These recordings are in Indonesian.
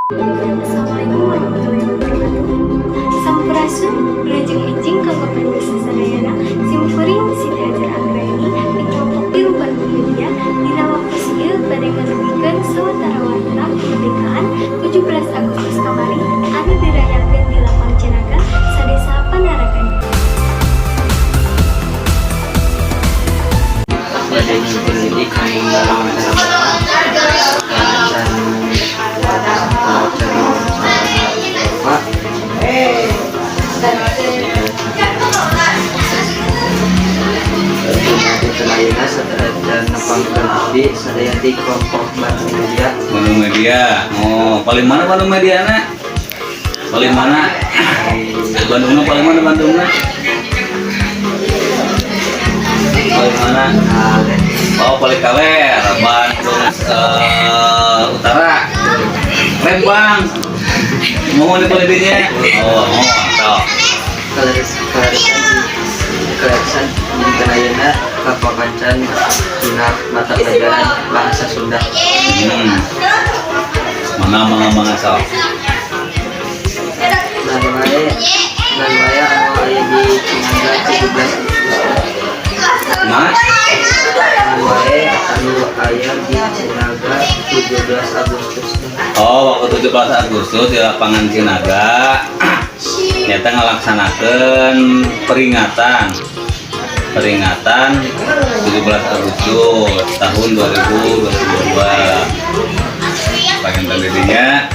Assalamualaikum warahmatullahi wabarakatuh. Sampurasun, wilujeng hijing kanggo penduduk sadayana, simkuring Siti Hajar Anggraeni di kelompok biru Bandung Media dina waktu ieu bade ngadengikeun sawatara warta kemerdekaan 17 Agustus kamari anu dirayakeun di Lapang Cinaga, Sadesa Panaragan. Pada pendidik di sadaya di kelompok Bandung Media. Bandung Media. Oh, paling mana Bandung Media na? Paling mana? Bandungnya paling mana Bandungnya? Paling mana? Oh, paling kaler, Bandung Utara. Lembang. Mau di Palembangnya? Oh, mantap. Kelarisan Indrayana Kapakancan Guna mata pelajaran bahasa Sunda. Manga sok. Nanwaya anu aya di Cinaga 17 Mas? Nanwaya anu aya di Cinaga 17 Agustus. Oh, waktu 17 Agustus di lapangan Cinaga nyata ngalaksanakeun peringatan 17 Agustus tahun 2022. Bagian tadinya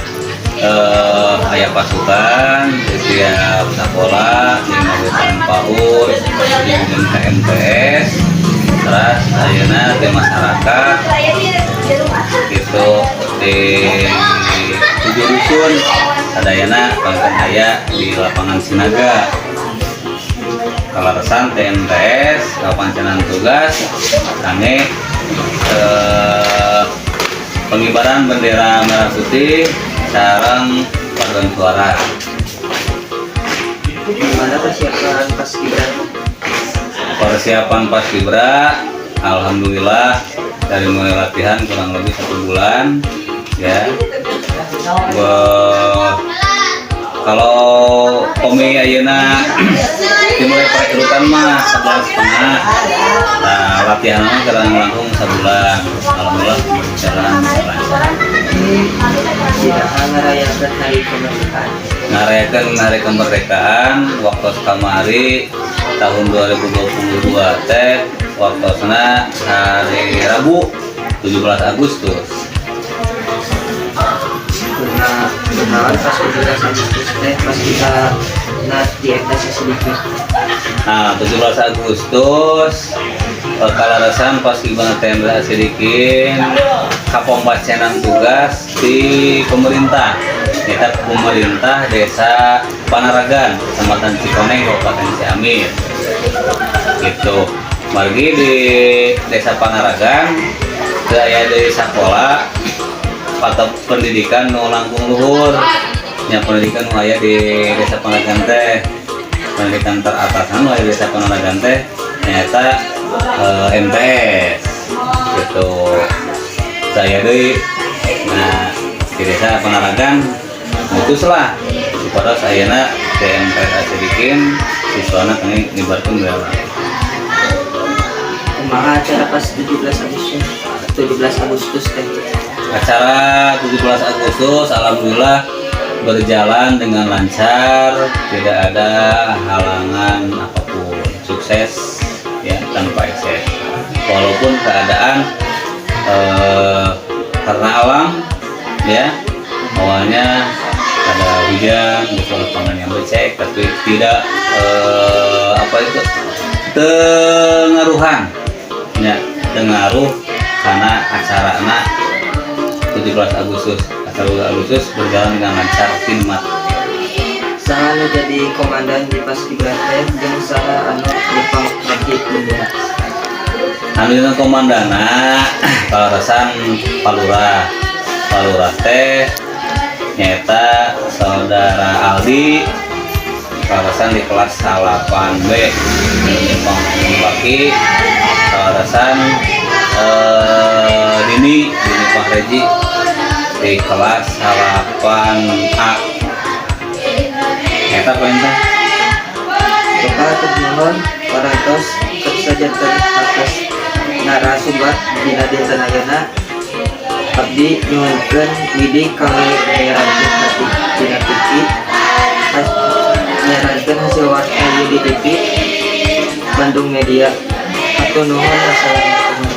aya pasukan di setiap sekolah di Magetan PAUD di KMTS terus ayeuna di masyarakat gitu di 7 dusun sadayana bangkan aya di lapangan Cinaga. Kalarasan TNTS Kapancanan tugas kangge pengibaran bendera merah putih sareng paduan suara. Gimana persiapan Paskibra? Persiapan Paskibra alhamdulillah dari mulai latihan kurang lebih 1 bulan ya. Kalau Komi ayeuna dimulai perekrutan mah 11,5. Nah, latihan mah langsung sebulan. Alhamdulillah berjalan lancar. Tidak ngarayakeun hari kemerdekaan. Ngarayakeun hari kemerdekaan waktu kamari tahun 2022 teh waktosna hari Rabu 17 Agustus. Kenalan pas 17 Agustus pas kita dietasi sedikit. Nah, 17 Agustus kalarasan pas gimana tenda sedikit kapombacenan tugas di pemerintah. Kita pemerintah Desa Panaragan, Kecamatan Cikoneng, Kabupaten Ciamis. Gitu. Margi di Desa Panaragan, saya dari sekolah atau pendidikan nu langkung luhur. Nya pendidikan nu aya di Desa Panaragan teh. Pendidikan teratas anu aya di Desa Panaragan teh nyata MTS. Gitu. Saya deui nah di Desa Panaragan mutuslah supaya sayana TMTS sedikit siswana kami nyebarkeun bendera. Kumaha acara pas 17 Agustus teh? Acara 17 Agustus alhamdulillah berjalan dengan lancar, tidak ada halangan apapun, sukses ya tanpa ekses. Walaupun keadaan karena alam ya awalnya ada hujan, lapangan yang becek, tapi tidak tengaruhan ya tengaruh karena acarana 17 Agustus berjalan dengan lancar khidmat. Saha anu jadi komandan di Paskibra teh jeung saha anu nyepang rakit bendera? Anu dina komandana kalarasan Palurah teh nyata saudara Aldi kalarasan di kelas 8B nyepang baki kalarasan Dini Pak Reji di kelas halapan A. Eta poinnya. Bapak termohon parantos saja terhapus narasumber dina dinten ayeuna abdi nyuhunkeun widi kami nyerankeun hati dina TV nyerankeun hasil warta di TV Bandung Media. Atur nuhun. Wassalamualaikum.